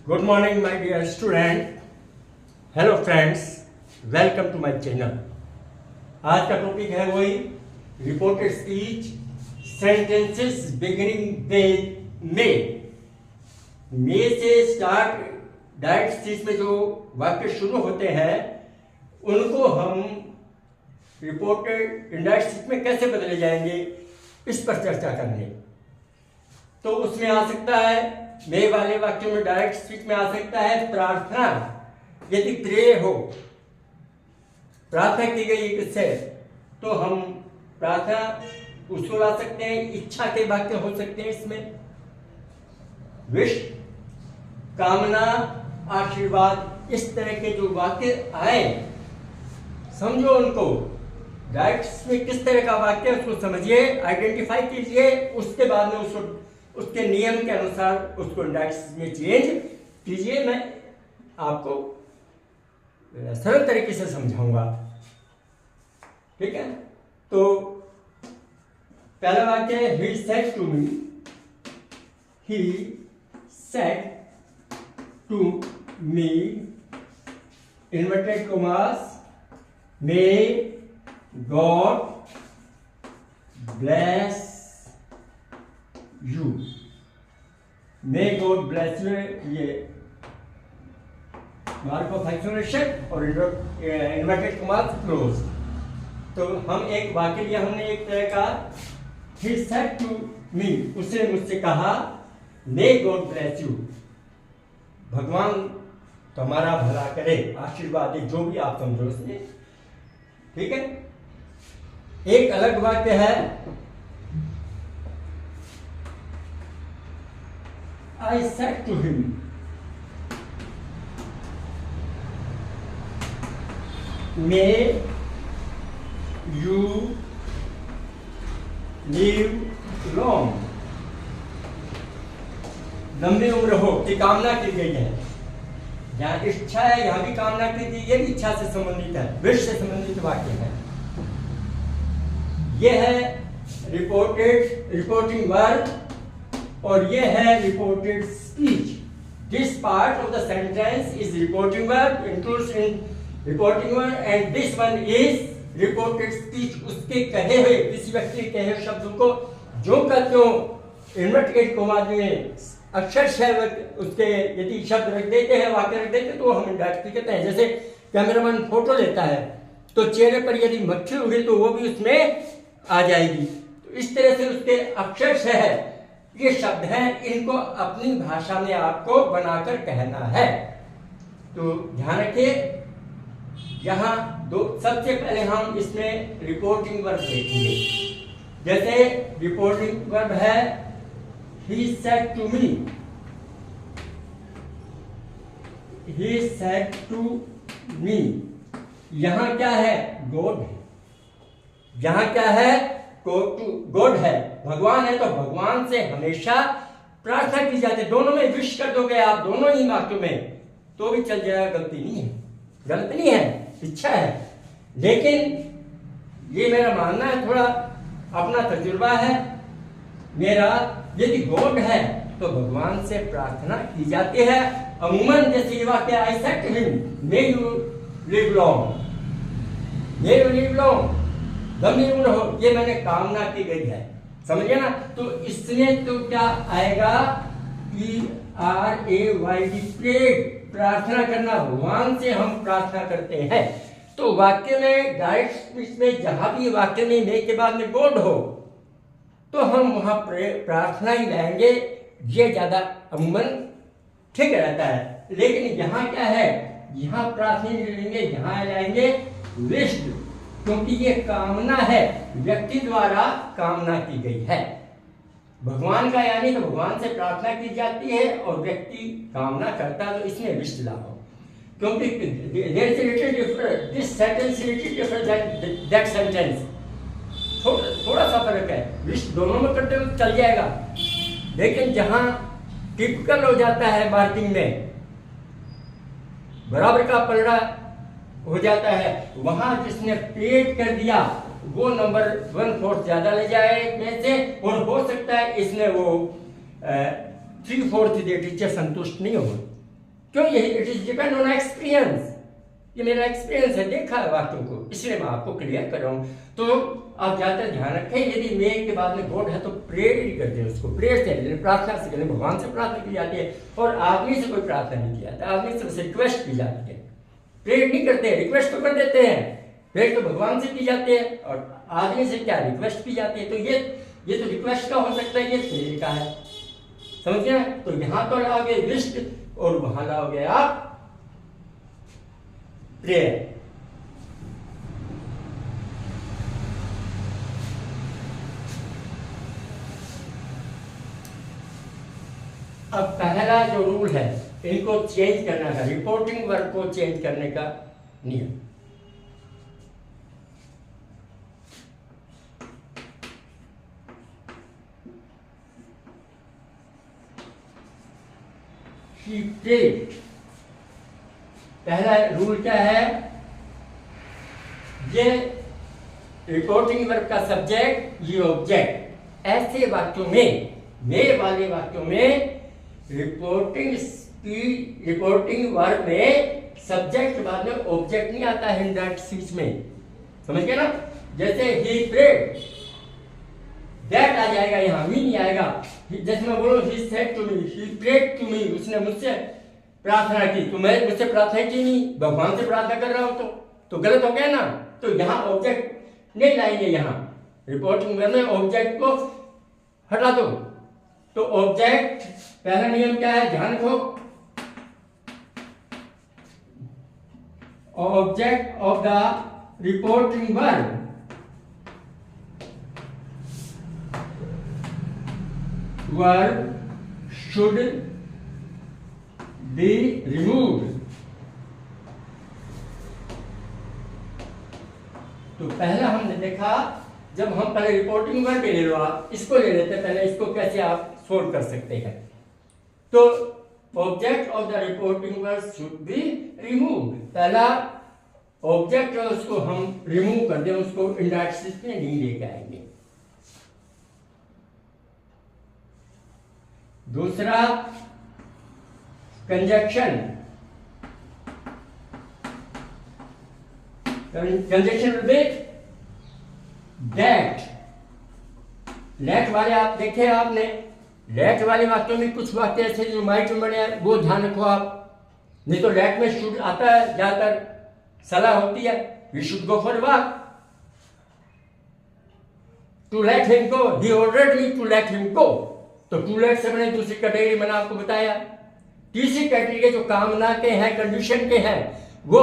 Good morning, my dear student. Hello friends, welcome to my channel. आज का topic है वही reported speech sentences beginning with may. May से start direct speech में जो वाक्य शुरू होते हैं उनको हम रिपोर्टेड इनडायरेक्ट स्पीच में कैसे बदले जाएंगे इस पर चर्चा करने। तो उसमें आ सकता है मे वाले वाक्यों में डायरेक्ट स्पीच में आ सकता है प्रार्थना, यदि प्रे हो, प्रार्थना की गई किससे, तो हम प्रार्थना उसको ला सकते हैं। इच्छा के वाक्य हो सकते हैं इसमें, विश, कामना, आशीर्वाद, इस तरह के जो वाक्य आए समझो उनको। डायरेक्ट में किस तरह का वाक्य उसको समझिए, आइडेंटिफाई कीजिए, उसके बाद में उसको उसके नियम के अनुसार उसको इंडायरेक्ट में चेंज कीजिए। मैं आपको सरल तरीके से समझाऊंगा, ठीक है। तो पहला वाक्य है he said to me, he said to me, inverted commas, may God bless you, may God bless you, ये मार्क ऑफ एक्सक्लेमेशन और इन्वर्टेड कॉमास क्लोज। तो हम एक वाक्य लिया हमने एक तरह का, he said to me, उसने मुझसे कहा, may God bless you, भगवान तुम्हारा भला करे, आशीर्वाद दे, जो भी आप समझो उसमें, ठीक है। एक अलग वाक्य है, I said to him, may you live long, लंबी उम्र हो की कामना की गई है। जहां इच्छा है यहां भी कामना की गई, ये भी इच्छा से संबंधित है, विश से संबंधित वाक्य है। ये है रिपोर्टिंग वर्ब और ये है reported speech. This part of the sentence is reporting verb, includes in reporting verb, and this one is reported speech. उसके कहे हुए, किसी व्यक्ति के कहे हुए शब्द को जो का त्यों इन्वर्टेड कॉमा में अक्षरशः उसके यदि शब्द रख देते हैं, वाक्य रख देते हैं, तो हम इंडायरेक्टली कहते हैं। जैसे कैमरामैन फोटो लेता है तो चेहरे पर यदि मक्खी उगी तो वो भी उसमें आ जाएगी। तो इस तरह से उसके अक्षरशः ये शब्द हैं, इनको अपनी भाषा में आपको बनाकर कहना है। तो ध्यान रखिए, यहां सबसे पहले हम इसमें रिपोर्टिंग वर्ब देखेंगे। जैसे रिपोर्टिंग वर्ब है he said to me, he said to me, यहां क्या है, गॉड है। यहां क्या है, गॉड है, भगवान है। तो भगवान से हमेशा प्रार्थना की जाती है। दोनों में विश कर दोगे आप, दोनों ही वाक्यों में, तो भी चल जाएगा, गलती नहीं है, गलत नहीं है, इच्छा है। लेकिन ये मेरा मानना है, थोड़ा अपना तजुर्बा है मेरा, यदि गॉड है तो भगवान से प्रार्थना की जाती है अमूमन। जैसे ये वाक्य, I said to him, may you live long, may you live long, लंबी उम्र हो, ये मैंने कामना की गई है, समझ गया ना। तो इसमें तो क्या आएगा, PRAYD, प्रेड, प्रार्थना करना, भगवान से हम प्रार्थना करते हैं। तो वाक्य में डायरेक्ट स्पीच में जहां भी वाक्य में मे के बाद में गॉड हो तो हम वहां प्रार्थना ही लाएंगे, ये ज्यादा अमूमन ठीक रहता है। लेकिन यहाँ क्या है, यहाँ प्रार्थना नहीं लेंगे, यहाँ लाएंगे विश, क्योंकि ये कामना है, व्यक्ति द्वारा कामना की गई है। भगवान का यानी तो भगवान से प्रार्थना की जाती है और व्यक्ति कामना करता है, तो इसमें विश लाओ, क्योंकि दिस सेंटेंस दैट सेंटेंस, थोड़ा सा फर्क है, विश दोनों में करते हुए चल जाएगा। लेकिन जहां टिपिकल हो जाता है मार्किंग में, बराबर का पलड़ा हो जाता है, वहां जिसने पेड कर दिया वो नंबर 1/4 ज्यादा ले जाए में से, और हो सकता है इसने वो 3/4 दे, टीचर संतुष्ट नहीं हो, क्यों? यही it is depend on experience. ये मेरा एक्सपीरियंस है, देखा है वाक्यों को, इसलिए मैं आपको क्लियर कर रहा हूँ। तो आप ज़्यादातर ध्यान रखें, यदि मे के बाद में गॉड है तो प्रेयर ही करते हैं, उसको प्रेयर से, प्रार्थना से करें, भगवान से प्रार्थना की जाती है। और आदमी से कोई प्रार्थना नहीं की जाती, आदमी से रिक्वेस्ट की जाती है, प्रेयर नहीं करते, रिक्वेस्ट तो कर देते हैं। प्रेयर तो भगवान से की जाती है और आदमी से क्या रिक्वेस्ट की जाती है। तो ये तो रिक्वेस्ट का हो सकता है, ये प्रेयर का है, समझ गए? तो यहाँ तो लाओगे लिस्ट और वहां लाओगे आप प्रेयर। अब पहला जो रूल है, इनको चेंज करने का, रिपोर्टिंग वर्क को चेंज करने का नियम। She prayed। पहला रूल क्या है? ये रिपोर्टिंग वर्ब का सब्जेक्ट, ये ऑब्जेक्ट। ऐसे वाक्यों में, मे वाले वाक्यों में रिपोर्टिंग वर्ब में सब्जेक्ट के बाद में ऑब्जेक्ट नहीं आता है इनडायरेक्ट स्पीच में, समझ गए ना? जैसे ही प्रेड, दैट आ जाएगा, यहाँ मी नहीं आएगा। जैसे मैं बोलूं he said to me, he prayed to me, उसने मुझसे प्रार्थना की, तो मैं मुझसे प्रार्थना की नहीं, भगवान से प्रार्थना कर रहा हूं, तो गलत हो गया ना? तो यहाँ ऑब्जेक्ट नहीं लाएंगे, यहाँ रिपोर्टिंग वर्ब में ऑब्जेक्ट को हटा दो। तो ऑब्जेक्ट, पहला नियम क्या है, ध्यान रखो, object of the reporting verb should be removed। तो पहला हमने देखा, जब हम पहले रिपोर्टिंग वर्ब ले लो, आप इसको ले लेते, पहले इसको कैसे आप सोल्व कर सकते हैं। तो object of the reporting verb should be removed, पहला ऑब्जेक्ट है उसको हम रिमूव कर दें, उसको इनडायरेक्ट स्पीच में नहीं लेके आएंगे। दूसरा conjunction, conjunction will be that. Let वाले आप देखे आपने, लेट वाले वाक्यों में कुछ वाक्य ऐसे जो माइट में बने हैं, वो ध्यान रखो आप, नहीं तो लेट में शुड आता है, ज्यादातर सलाह होती है, we should go for walk, to let him go, he ordered me to let him go. तो टू लेट से मैंने दूसरी कैटेगरी मैंने आपको बताया। तीसरी कैटेगरी के जो कामना के हैं, कंडीशन के हैं, वो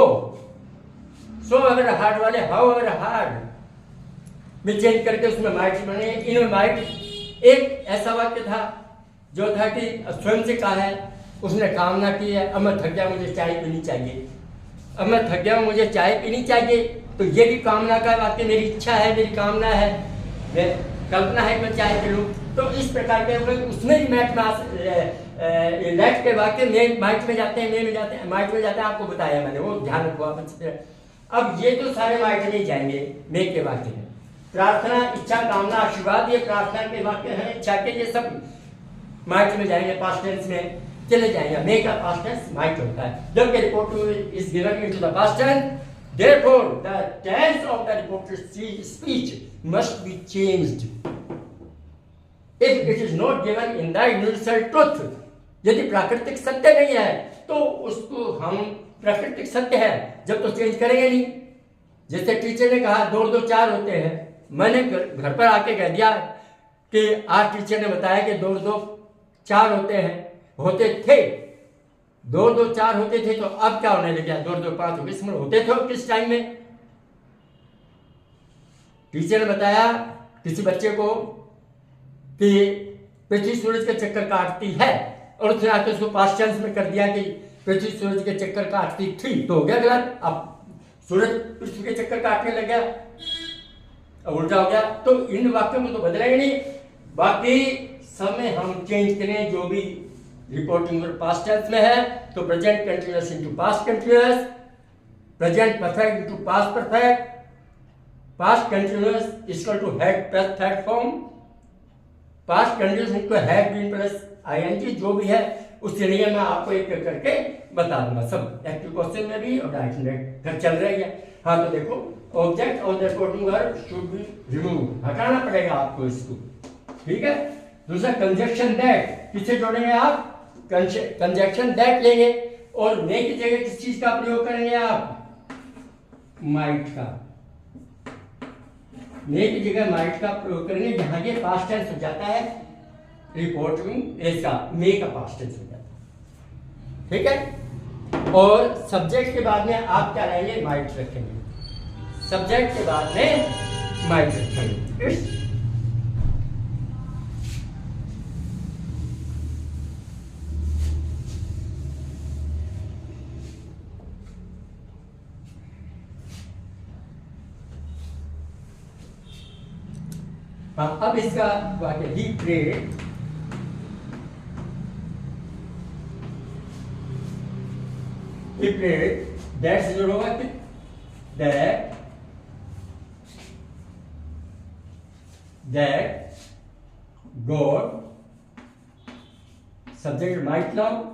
सो एवर हार्ड वाले हाउ एवर हार्ड में चेंज करके उसमें माइट बने। इनमें माइट, एक ऐसा वाक्य था जो था कि स्वयं से कहा है, उसने कामना की है, अब मैं थक गया, मुझे चाय पीनी चाहिए, अब मैं थक गया, मुझे चाय पीनी चाहिए। तो ये भी कामना का वाक्य, मेरी इच्छा है, मेरी कामना है, मैं कल्पना है कि मैं चाय पी लूँ। तो इस प्रकार के उसमें भी मैट में लेट के वाक्य में माइट में जाते हैं, मे में जाते हैं, माइट में जाते हैं, आपको बताया मैंने, वो ध्यान रखो आप अच्छी तरह। अब ये तो सारे माइट में ही जाएंगे मे के वाक्य में। प्रार्थना, इच्छा, कामना, आशीर्वाद, ये प्रार्थना के वाक्य हैं, इच्छा के, ये सब माइट में जाएंगे, पास्ट टेंस में चले जाएंगे। मे का पास्ट टेंस माइट होता है, जबकि report is given into the past tense, therefore the tense of the reported speech must be changed if it is not given in the universal truth। यदि प्राकृतिक सत्य नहीं है तो उसको हम, प्राकृतिक सत्य है जब तो चेंज करेंगे नहीं। जैसे टीचर ने कहा 2 2 4 होते हैं, मैंने घर पर आके कह दिया कि आज टीचर ने बताया कि 2 2 4 होते हैं, होते थे 2 2 4 होते थे, तो अब क्या होने लगे 2 2 5 हो गए। इसमें होते थे किस टाइम में? टीचर ने बताया किसी बच्चे को कि पृथ्वी सूरज के चक्कर काटती है, और उसने आकर उसको पास्ट टेंस में कर दिया कि पृथ्वी सूरज के चक्कर काटती थी, तो हो गया गलत। अब सूरज पृथ्वी के चक्कर काटने लग गया, अब उल्टा हो गया। तो इन वाक्यों को तो बदलेंगे नहीं, बाकी सब में हम चेंज करें। जो भी रिपोर्टिंग पास्ट टेंस में है तो present continuous into past continuous, present perfect into past perfect, past continuous equal to had plus third form, past continuous into had been plus I N G, जो भी है उसके लिए मैं आपको एक एक करके बता दूंगा, सब एक्टिव क्वेश्चन में भी और डायरेक्ट चल रही है। हाँ तो देखो, object of the reporting verb should be remove, हटाना पड़ेगा आपको इसको, ठीक है। दूसरा कंजक्शन दैट, किससे जोड़ेंगे आप? कंजक्शन दैट लेंगे और मे की जगह किस चीज का प्रयोग करेंगे आप? माइट का। मे की जगह माइट का प्रयोग करेंगे, जहां ये पास्ट टेंस हो जाता है रिपोर्टिंग इसका, मे का पास्ट टेंस हो जाता है, ठीक है। और सब्जेक्ट के बाद में आप क्या रहेंगे? माइट रखेंगे, सब्जेक्ट के बाद में माइट रखेंगे। हाँ, अब इसका वाक्य ही प्रेड दैट से जोड़ा हुआ कि that God, subject might now,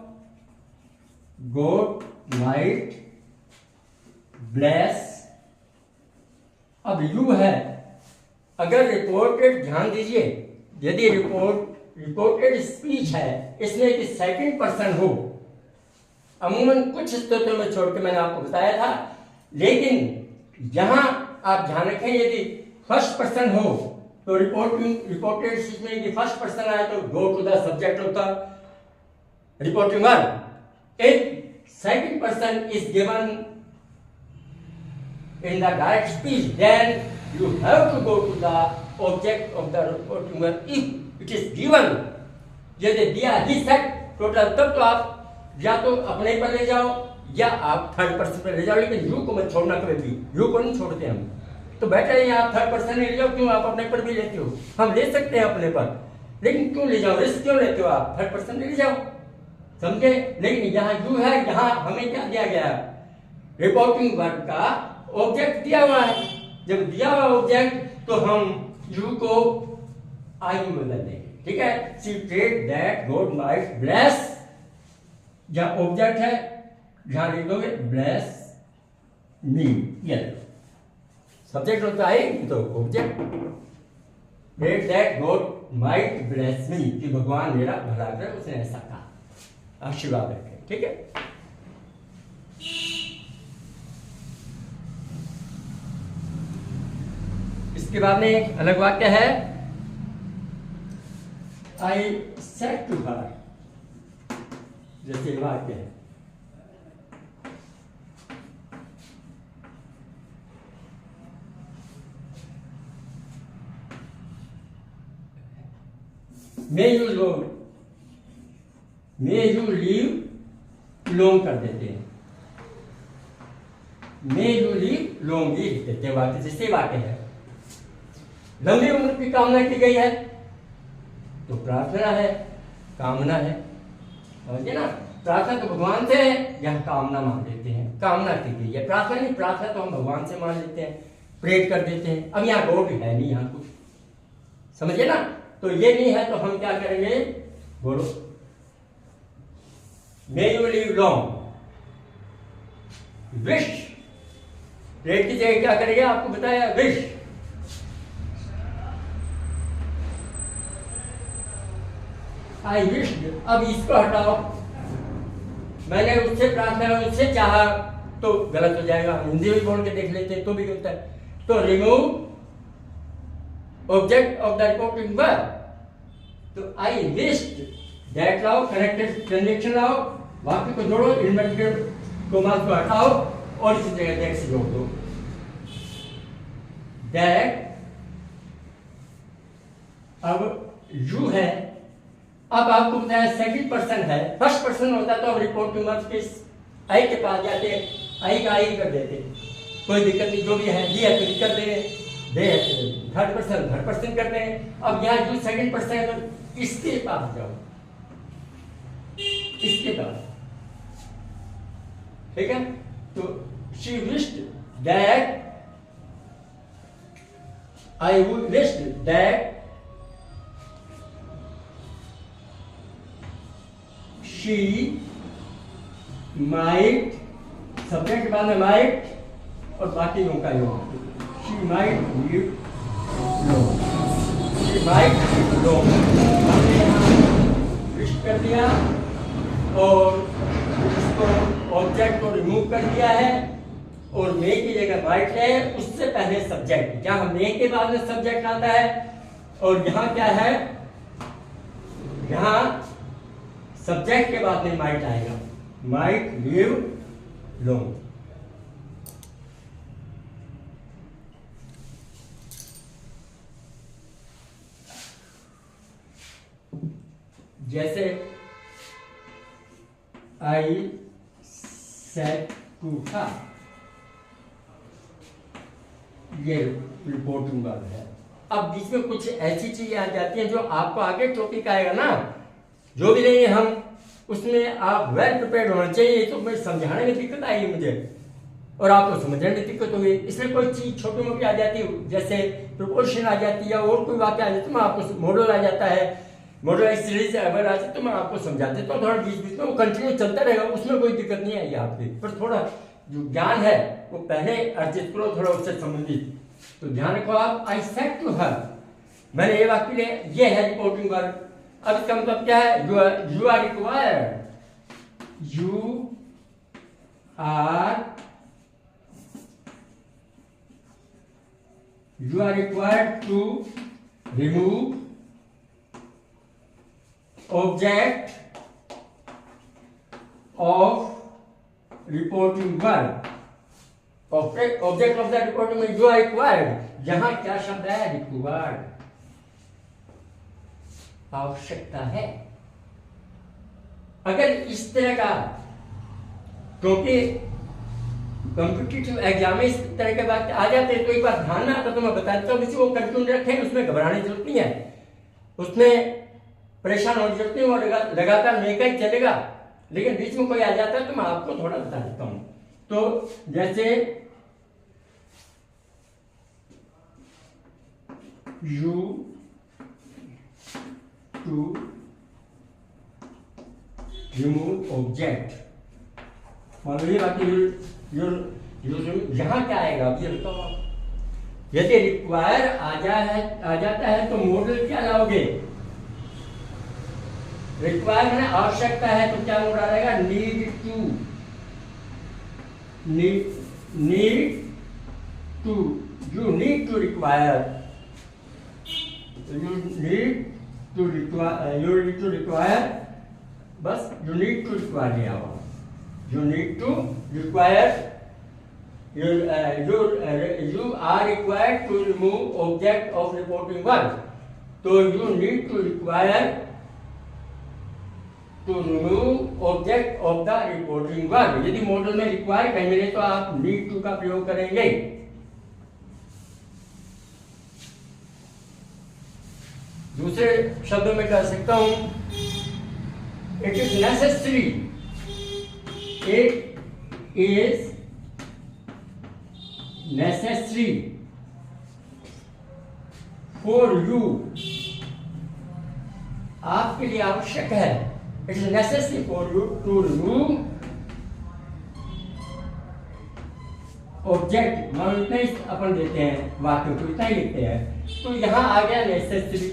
God might bless. अब यू है, अगर रिपोर्टेड, ध्यान दीजिए, यदि रिपोर्टेड स्पीच है, इसमें एक सेकंड पर्सन हो, अमूमन कुछ स्थितियों में छोड़ के मैंने आपको बताया था, लेकिन यहां आप ध्यान रखें यदि फर्स्ट पर्सन हो तो रिपोर्टेड स्पीच में यदि फर्स्ट पर्सन आए तो go to the subject of the reporting verb. If second person is given in the direct speech, then you have to go to the object of the reporting verb if it is given। यदि दिया ही set total, तब तो आप या तो अपने पर ले जाओ या आप थर्ड पर्सन पर ले जाओ, लेकिन यू को मत छोड़ना कभी भी, यू को नहीं छोड़ते हम। तो बेटर है आप थर्ड पर्सन ले जाओ, क्यों? आप अपने पर भी लेते हो, हम ले सकते हैं अपने पर, लेकिन क्यों ले जाओ? रिस्क क्यों लेते हो आप? थर्ड पर्सन ले जाओ, समझे। लेकिन यहाँ यू है, यहाँ हमें क्या दिया गया? रिपोर्टिंग वर्ब का ऑब्जेक्ट दिया हुआ है। जब दिया हुआ ऑब्जेक्ट तो हम यू को आई में बदल देंगे, ठीक है। She prayed that God might bless, जहां ऑब्जेक्ट है जहां लिख दोगे ब्लेस मी, ये सब्जेक्ट होता है तो object. Prayed that God might bless me, कि भगवान मेरा भला करे, उसने ऐसा कहा, आशीर्वाद रखे, ठीक है। इसके बाद में एक अलग वाक्य है, आई सेड टू हर, जैसे वाक्य है, मे यू लीव लोंग कर देते हैं, मे यू लीव लोंग भी देते हैं वाक्य, जैसे वाक्य है। लंबी उम्र की कामना की गई है तो प्रार्थना है, कामना है, समझे ना। प्रार्थना तो भगवान से है, यह कामना मान लेते हैं, कामना की गई है, प्रार्थना नहीं। प्रार्थना तो हम भगवान से मान लेते हैं, प्रेट कर देते हैं। अब यहाँ गॉड है नहीं, यहाँ कुछ, समझे ना। तो ये नहीं है तो हम क्या करेंगे? बोलो, मे you live long, wish, parade की जगह क्या करेंगे? आपको बताया, विश। आई विश, अब इसको हटाओ, मैंने उससे प्रार्थना, उससे चाहा, तो गलत हो जाएगा, हिंदी में बोल के देख लेते हैं तो भी होता है। तो remove object of the reporting verb, तो आई विश्ड दैट लाओ, कनेक्टेड कंजंक्शन लाओ, वाक्य को जोड़ो, इन्वर्टेड कॉमास को हटाओ और इसी जगह दैट से जोड़ दो। दैट, अब यू है, अब आपको बताया सेकंड पर्सन है, फर्स्ट पर्सन होता तो हम रिपोर्टिंग वर्ब के आई के पास जाते, आई का आई कर देते, कोई दिक्कत नहीं, जो भी है दी है तो कर दे, दे थर्ड पर्सन करते हैं। अब यहाँ जो सेकंड पर्सन है तो इसके पास जाओ, इसके पास, ठीक है। तो she wished that, I wished that she might, subject के बाद में माइट और बाकी लोगों का योग, she might leave loan, she might leave loan, हमने यहाँ लिस्ट कर दिया और इसको ऑब्जेक्ट को रिमूव कर दिया है और मे की जगह माइट है, उससे पहले सब्जेक्ट, जहाँ मे के बाद में सब्जेक्ट आता है और यहाँ क्या है, यहाँ सब्जेक्ट के बाद में माइट आएगा, माइट लीव लोन। जैसे आई सेट टू था, ये रिपोर्टिंग वर्ब है। अब बीच में कुछ ऐसी चीजें आ जाती हैं जो आपको आगे टॉपिक आएगा ना, जो भी लेंगे हम, उसमें आप वेल प्रिपेयर्ड होना चाहिए। तो मैं समझाने में दिक्कत आई मुझे और आपको समझने में दिक्कत होगी, इसलिए कोई चीज छोटी मोटी आ जाती है, जैसे प्रोपोर्शन आ जाती है और कोई वाक्य आ जाती है, मैं आपको मॉडल आ जाता है, मॉडल सीरीज अगर आ जाए तो मैं आपको समझाते तो थोड़ा बीच बीच में वो कंटिन्यू चलता रहेगा, उसमें कोई दिक्कत नहीं आएगी आपकी, पर थोड़ा जो ज्ञान है वो पहले अर्जित करो, थोड़ा उससे संबंधित। तो ध्यान रखो आप, आई सेड टू हर, मैंने ये वाक्य लिया, ये है रिपोर्टिंग वर्ब। अब इसका मतलब क्या है, you are required, you are required to remove object of reporting verb, object of the reporting में जो required, यहाँ क्या शब्द है, required, आवश्यकता है। अगर इस तरह का, क्योंकि कॉम्पिटिटिव एग्जाम में इस तरह के बात आ जाते हैं तो एक बार ध्यान में आता तो मैं बता देता हूँ, किसी को कंटिन्यू रखें, उसमें घबराने की जरूरत नहीं है, उसमें परेशान होने की जरूरत नहीं, वो लगातार नहीं का ही चलेगा, लेकिन बीच में कोई आ जाता है तो मैं आपको थोड़ा बता देता हूं। तो जैसे यू टू रिमूव ऑब्जेक्ट, मान लो ये बाकी यहां क्या आएगा ये बताओ आप। यदि रिक्वायर आ जाता है तो मॉडल क्या लाओगे, रिक्वायर में आवश्यकता है तो क्या मोड आ जाएगा, need to, you need to require, बस यू नीड टू रिक्वायर लिया हुआ, you need to require, you are required to remove object of reporting verb, तो you need to require to remove object of the reporting verb। यदि model में require कहीं मिले तो आप need to का प्रयोग करेंगे। दूसरे शब्दों में कह सकता हूं, it is necessary, it is necessary for you, आपके लिए आवश्यक है, it is necessary for you to remove object, मान इतना ही अपन देते हैं वाक्य को, इतना ही लिखते हैं, तो यहां आ गया नेसेसरी।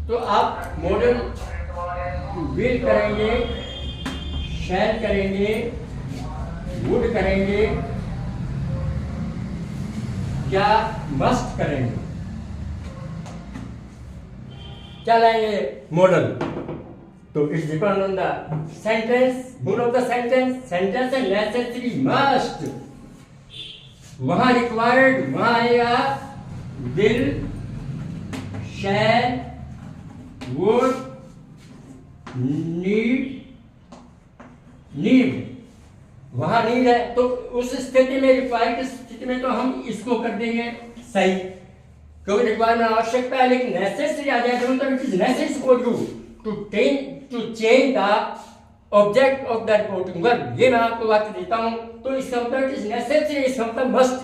तो आप मॉडल विल करेंगे, शैल करेंगे, वुड करेंगे, क्या मस्ट करेंगे, क्या लाएंगे मॉडल, तो it's depend on the sentence, mood off the sentence, sentence है नेसेसरी, मस्ट, वहां रिक्वायर्ड, वहां आएगा विल, शैल, वुड, नीड, वहां नीड है तो उस स्थिति में, रिक्वायर्ड की स्थिति में तो हम इसको कर देंगे सही, क्योंकि रिक्वायरमेंट आवश्यकता है, लेकिन नेसेसरी आ जाए तो मतलब it is necessary for you to change the object of the reporting verb. ये मैं आपको वाक्य देता हूं तो इसका मतलब इट इज नेसेसरी, इसका मतलब मस्ट,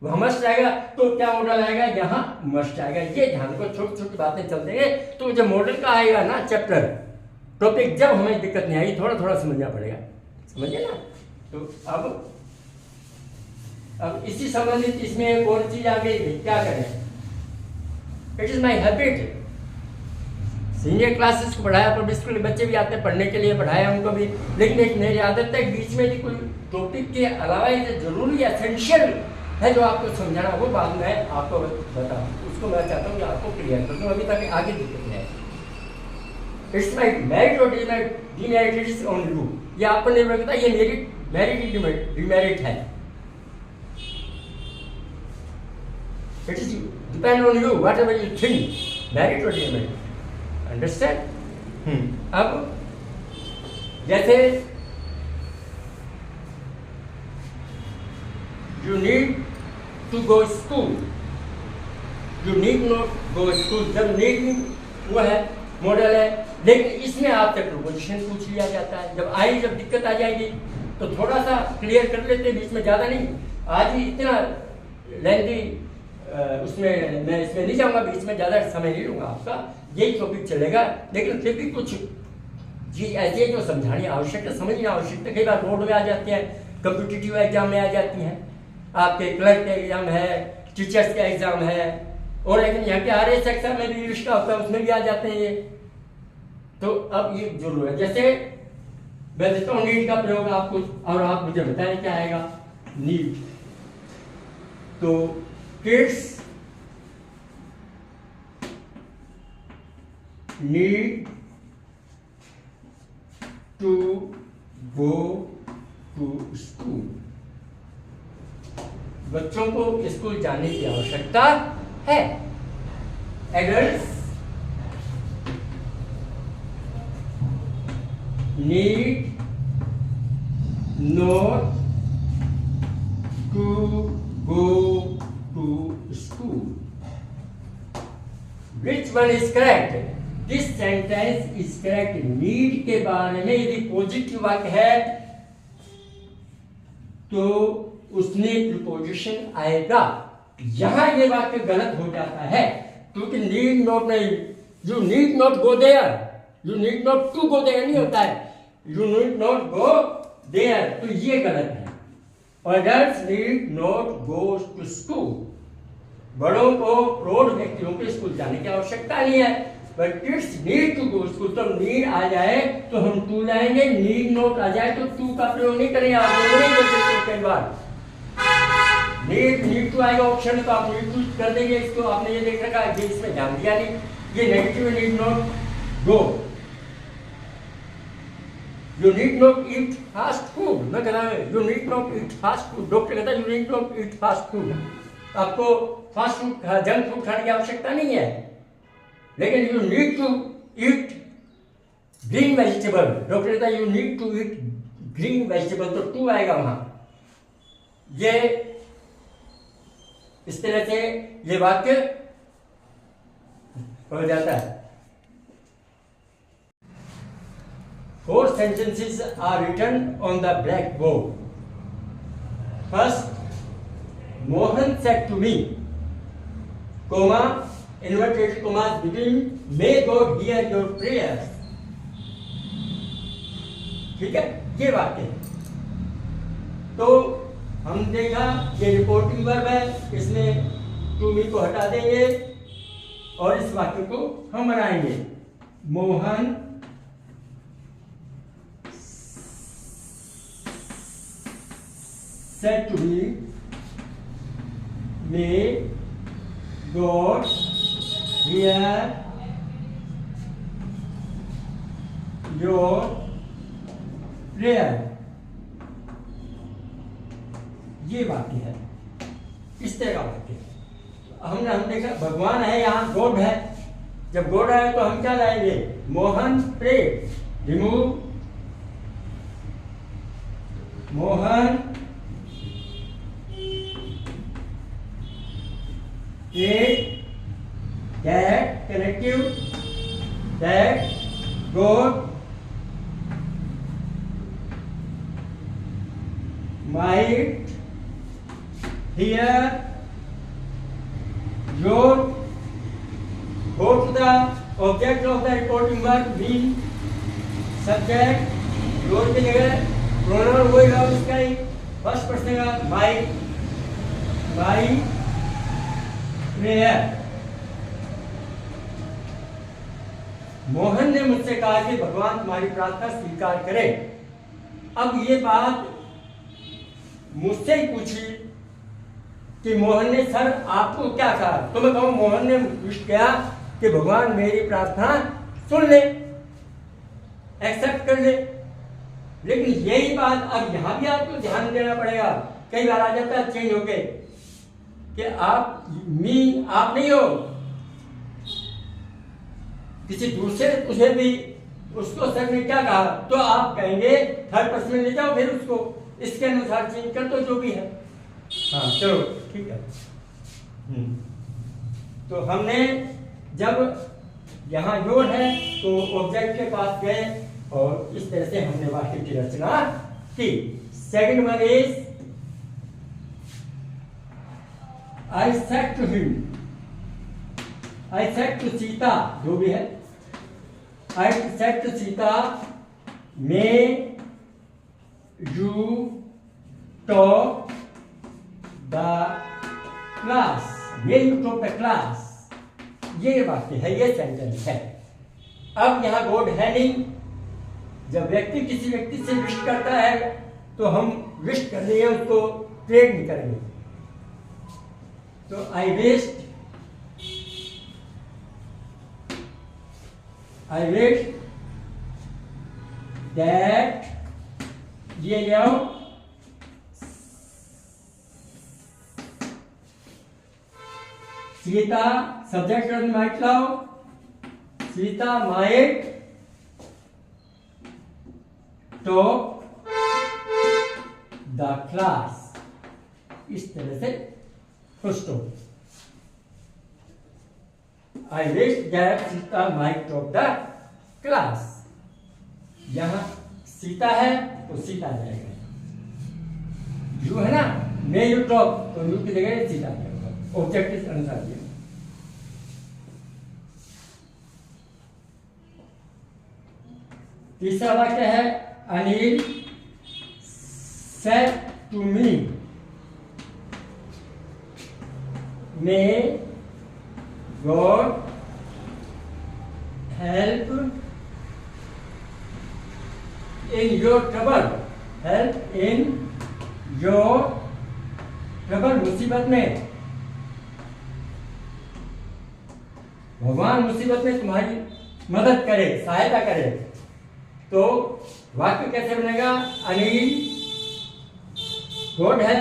वहाँ मस्ट आएगा तो क्या मॉडल आएगा, यहाँ मस्ट आएगा। ये ध्यान को छोटी छोटी बातें चलते हैं। तो जब मॉडल का आएगा ना चैप्टर टॉपिक, जब हमें दिक्कत नहीं आई, थोड़ा थोड़ा समझना पड़ेगा, समझिए ना। तो अब इसी संबंधित इसमें एक और चीज आ गई, क्या करें, it is my habit. Senior classes को पढ़ाया, पब्लिक स्कूल के बच्चे भी आते हैं पढ़ने के लिए, पढ़ाया उनको भी, लेकिन एक मेरी आदत है बीच में भी कोई टॉपिक के अलावा ये जरूरी एसेंशियल है जो आपको समझाना, वो बाद में आपको बताऊँ, उसको मैं चाहता हूँ कि आपको क्लियर कर दूँ, अभी तक आगे दिक्कत नहीं है। इट्स माई मेरिट और demerit, it is on you. ये आप पर निर्भर करता है, ये मेरिट डिमेरिट है, it is depend on you, whatever you think, merit और डिमेरिट, अंडरस्टैंड। अब जैसे you need to go school, you need not go school, जब नीड वो है मॉडल है, लेकिन इसमें आपसे प्रोपोजिशन पूछ लिया जाता है। जब दिक्कत आ जाएगी तो थोड़ा सा क्लियर कर लेते, बीच में ज़्यादा नहीं, आज ही इतना लेंथी उसमें मैं इसमें नहीं जाऊँगा, बीच में ज़्यादा समय नहीं लूँगा आपका, यही टॉपिक चलेगा। लेकिन फिर भी कुछ चीज़ ऐसी है जो समझानी आवश्यक है, समझनी आवश्यक है। कई बार बोर्ड में आ जाती हैं, कम्पिटिटिव एग्जाम में आ जाती हैं, आपके क्लर्क का एग्जाम है, टीचर्स का एग्जाम है, और लेकिन यहाँ के RS एग्जाम में भी इंग्लिश का होता है, उसमें भी आ जाते हैं ये। तो अब ये जरूर है, जैसे मैं देता हूँ नीड का प्रयोग आपको, और आप मुझे बताएं क्या आएगा नीड। तो kids need to go to school, बच्चों को स्कूल जाने की आवश्यकता है। Adults need not to go to school. Which one is correct? This sentence is correct. Need के बारे में यदि पॉजिटिव वाक्य है तो उसमें प्रीपोजिशन आएगा। यहां ये वाक्य गलत हो जाता है, क्योंकि नीड नॉट नहीं, you need not go there, you need not to go there नहीं होता है, you need not go there, तो ये गलत है। Adults need not go to school, बड़ों को प्रौढ़ व्यक्तियों को स्कूल जाने की आवश्यकता नहीं है। But kids need to go school, तो नीड आ जाए तो हम टू लाएंगे, नीड नॉट आ जाए तो टू का प्रयोग नहीं करेंगे। आप नहीं कर सकते, कई बार नीड टू आएगा ऑप्शन, तो आप नीड टू कर देंगे इसको। आपने ये देख रखा है, इसमें ध्यान दिया नहीं, ये नेगेटिव है, need not go. You need not eat fast food, मैं कह रहा हूँ you need not eat fast food, doctor कहता है you need not eat fast food, आपको फास्ट फूड जंक फूड खाने की आवश्यकता नहीं है। लेकिन you need to eat green vegetable, doctor कहता है you need to eat green vegetable, तो टू आएगा वहां। ये इस तरह से ये वाक्य हो जाता है। 4 sentences are written on the blackboard. First, Mohan said to me, comma, inverted commas between, may God hear your prayers. ठीक है, ये वाक्य। तो हम देखा ये रिपोर्टिंग वर्ब है, इसमें टू मी को हटा देंगे और इस वाक्य को हम बनाएंगे। Mohan said to me, may God hear your prayer. ये वाक्य है, इस तरह का वाक्य। हम देखा भगवान है, यहाँ गॉड है। जब गॉड है तो हम क्या लाएंगे? मोहन प्रे, रिमूव मोहन एक that connective that God might hear your go to the object of the reporting work be subject, your की जगह pronoun होगा उसका ही फर्स्ट पर्सन का my prayer। मोहन ने मुझसे कहा कि भगवान तुम्हारी प्रार्थना स्वीकार करे। अब ये बात मुझसे ही पूछी कि मोहन ने सर आपको क्या कहा, तो मैं कहूं मोहन ने विश किया कि भगवान मेरी प्रार्थना सुन ले, एक्सेप्ट कर ले। लेकिन यही बात अब यहां भी आपको ध्यान देना पड़ेगा। कई बार आ जाता है चेंज होके कि आप नहीं हो, किसी दूसरे तुझे भी उसको सर ने क्या कहा, तो आप कहेंगे थर्ड पर्सन में ले जाओ, फिर उसको इसके अनुसार चेंज कर दो जो भी है। हाँ चलो ठीक है। तो हमने जब यहाँ योर है तो ऑब्जेक्ट के पास गए और इस तरह से हमने वाक्य की रचना की। Second one is I said to him, I said to Sita, जो भी है, I said to Sita may you talk the class, may you talk the class, ये वाक्य है, ये सेंटेंस है। अब यहां गॉड है नहीं। जब व्यक्ति किसी व्यक्ति से विश करता है तो हम विश करने उसको ट्रेड नहीं करेंगे। तो आई विश दैट, ये ले आओ, सीता सब्जेक्ट माइट लाओ, Sita might talk the class, इस तरह से खुश। I wish that Sita might talk the class. यहां सीता है तो सीता जाएगा, यू है ना, मे यू टॉक तो यू की जगह सीता जाएगा, ऑब्जेक्ट इस अनुसार दिया। तीसरा वाक्य है Anil said to me, may God help in your trouble, help in your trouble, मुसीबत में भगवान मुसीबत में तुम्हारी मदद करे, सहायता करे। तो वाक्य कैसे बनेगा, अनिल गॉड है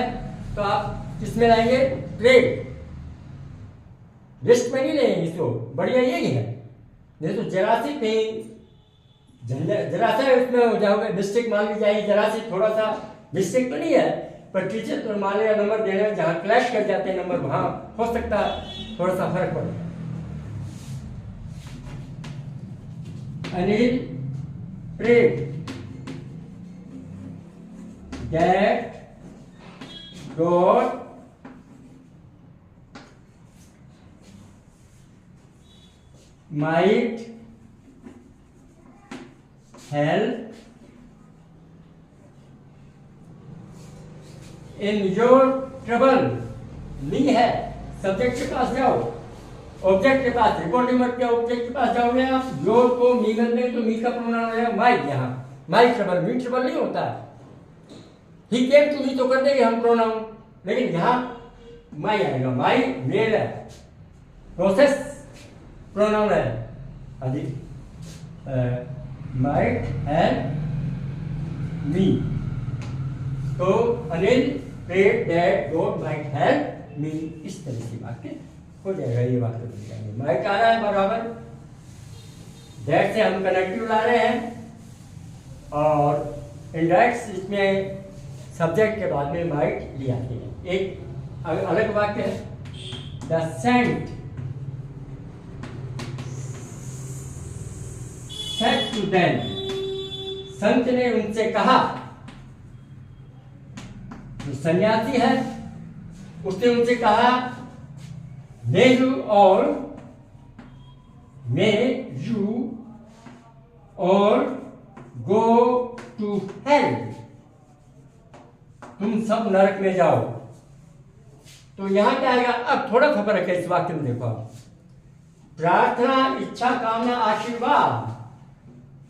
तो आप किसमें लाएंगे, ट्रेड, लिस्ट में नहीं लेंगे इसको, बढ़िया यही है। नहीं तो जरासी कहीं जरासा उसमें हो जाओगे, मिस्टेक मान ली जाएगी, जरासी थोड़ा सा मिस्टेक तो नहीं है, पर टीचर तो मान लिया नंबर देने जहां क्लैश कर जाते हैं नंबर, वहां हो सकता थोड़ा सा फर्क पड़ेगा। Anil prayed that God might help in your trouble। नहीं है, सब्जेक्ट के पास जाओ, ऑब्जेक्ट के पास, रिपोर्टिंग वर्ब के ऑब्जेक्ट के पास जाओगे आप, योर को मी बनने तो मी का प्रोनाउन है माई। यहाँ माई ट्रबल, मी ट्रबल नहीं होता, ही केम टू मी तो कर देंगे हम प्रोनाउन, लेकिन यहाँ माई आएगा, माई मेल है, प्रोसेस प्रोनाउन है, अधिक माइट हैव मी। तो Anil prayed that God might have me, इस तरह की वाक्य हो जाएगा, ये वाक्य बन जाएंगे। माइट आ रहा है बराबर, दैट से हम कनेक्टिव ला रहे हैं, और इनडायरेक्ट इसमें सब्जेक्ट के बाद में माइट ले आते हैं। एक अलग वाक्य है, the saint said to them, संत ने उनसे कहा, तो सन्यासी है, उसने उनसे कहा मे यू और गो टू हेल, तुम सब नरक में जाओ। तो यहां क्या आएगा? अब थोड़ा सा फर्क है इस वाक्य में, देखो आप। प्रार्थना, इच्छा, कामना, आशीर्वाद,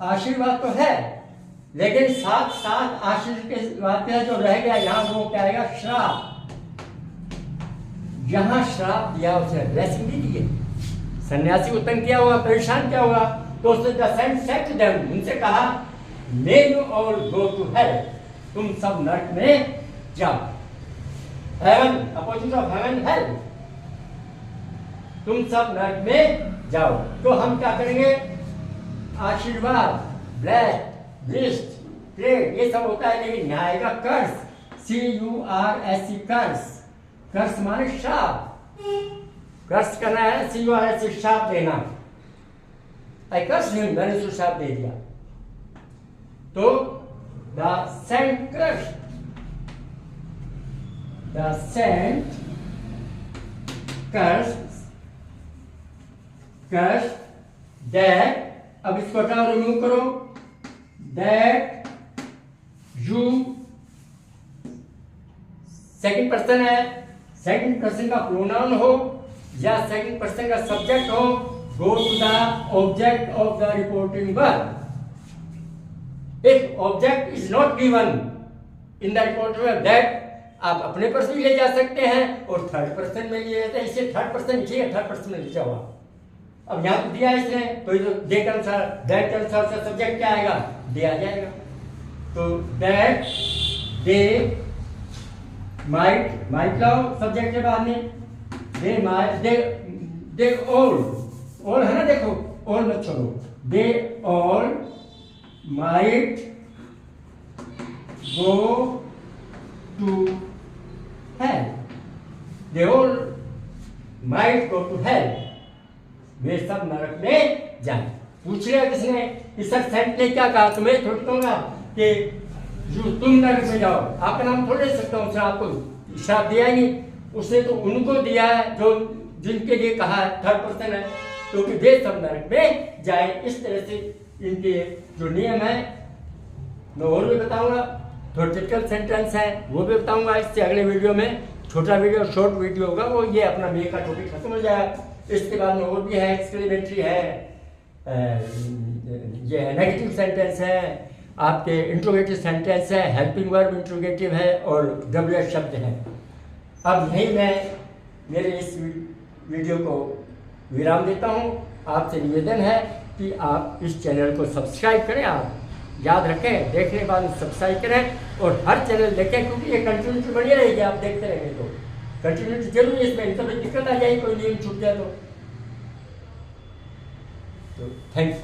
आशीर्वाद तो है, लेकिन साथ साथ आशीर्वाद के जो रह गया यहां वो क्या आएगा? श्राप। यहां श्राप दिया, उसने ब्लेसिंग भी दी है। सन्यासी को तंग किया हुआ, परेशान किया हुआ, तो उसने सेड देम, उनसे कहा may you all go to hell, तुम सब नरक में जाओ। Heaven, opposite of heaven hell, तुम सब नरक में जाओ। तो हम क्या करेंगे? आशीर्वाद, ब्लेस, ब्लिस्ड, प्रेड, ये सब होता है, लेकिन यहाँ आएगा कर्स, CURSE, कर्स। कर्स माने श्राप, कर्स करना है, CURSE, श्राप देना। आई कर्स हिम, मैंने उसको श्राप दे दिया। तो the saint curse, the saint curse, curse that, अब इसको हटाओ, रिमूव करो, दैट यू, सेकंड पर्सन है, सेकंड पर्सन का प्रोनाउन हो या सेकंड पर्सन का सब्जेक्ट हो, go to the object of the reporting verb. If object is not given in the reporting verb, that आप अपने पर्सन भी ले जा सकते हैं और थर्ड पर्सन में ले जाते हैं, इसे थर्ड पर्सन लिखिए, थर्ड पर्सन में लिखा हुआ। अब यहाँ तो दिया इसने, तो ये दे के अनुसार, दैट के अनुसार उसका सब्जेक्ट क्या आएगा? दे आ जाएगा। तो दैट दे माइट लाओ सब्जेक्ट के बाद में, दे माइट, दे ऑल है ना, देखो ऑल मत छोड़ो, they all might go to hell, they all might go to hell, वे सब नरक में जाए। पूछ लिया किसने? इस सेंट ने क्या कहा? तुम्हें थोड़ी कहूंगा कि जो तुम नरक में जाओ, आपका नाम थोड़े ले सकता हूँ, उसने आपको श्राप दिया ही नहीं, उसने तो उनको दिया है जो जिनके लिए कहा है, थर्ड पर्सन है, तो वे सब नरक में जाए। इस तरह से इनके जो नियम है मैं और भी बताऊंगा, थोड़ा टिपिकल सेंटेंस है वो भी बताऊंगा। इससे अगले वीडियो में, छोटा वीडियो, शॉर्ट वीडियो होगा, वो ये अपना मे का टॉपिक खत्म हो जाएगा। इसके बाद में और भी है, एक्सक्लेमेटरी है, ये नेगेटिव सेंटेंस है, आपके इंट्रोगेटिव सेंटेंस है, हेल्पिंग वर्ब इंट्रोगेटिव है और WH शब्द है। अब यही मैं मेरे इस वीडियो को विराम देता हूँ। आपसे निवेदन है कि आप इस चैनल को सब्सक्राइब करें, आप याद रखें, देखने के बाद सब्सक्राइब करें और हर चैनल देखें, क्योंकि ये कंटिन्यूटी बनी रहेगी, आप देखते रहेंगे तो कंटिन्यूटी जरूरी है। इसमें कभी दिक्कत आ जाएगी, कोई नियम छूट जाए तो थैंक्स।